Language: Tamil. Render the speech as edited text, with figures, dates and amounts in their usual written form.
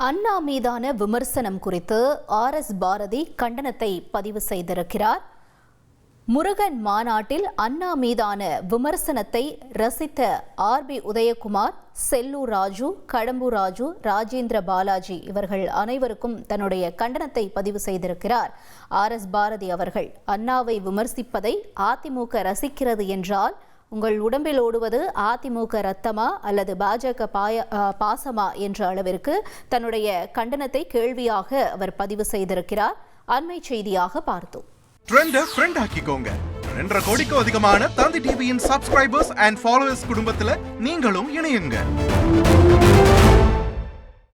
அண்ணா மீதான விமர்சனம் குறித்து ஆர்.எஸ். பாரதி கண்டனத்தை பதிவு செய்திருக்கிறார். முருகன் மாநாட்டில் அண்ணா மீதான விமர்சனத்தை ரசித்த ஆர்.பி. உதயகுமார், செல்லூர் ராஜு, கடம்பூர் ராஜு, ராஜேந்திர பாலாஜி இவர்கள் அனைவருக்கும் தன்னுடைய கண்டனத்தை பதிவு செய்திருக்கிறார். ஆர்.எஸ். பாரதி அவர்கள் அண்ணாவை விமர்சிப்பதை அதிமுக ரசிக்கிறது என்றால் உங்கள் உடம்பில் ஓடுவது அதிமுக ரத்தமா அல்லது பாஜக பாசமா என்ற அளவிற்கு தன்னுடைய கண்டனத்தை கேள்வியாக அவர் பதிவு செய்திருக்கிறார். அண்மை செய்தியாக பார்த்தோம். ட்ரெண்ட் ஆக்கிக்கோங்க. 2.5 கோடிக்கும் அதிகமான தந்தி டிவியின் சப்ஸ்கிரைபர்ஸ் அண்ட் ஃபாலோவர்ஸ் குடும்பத்துல நீங்களும் இணையுங்க.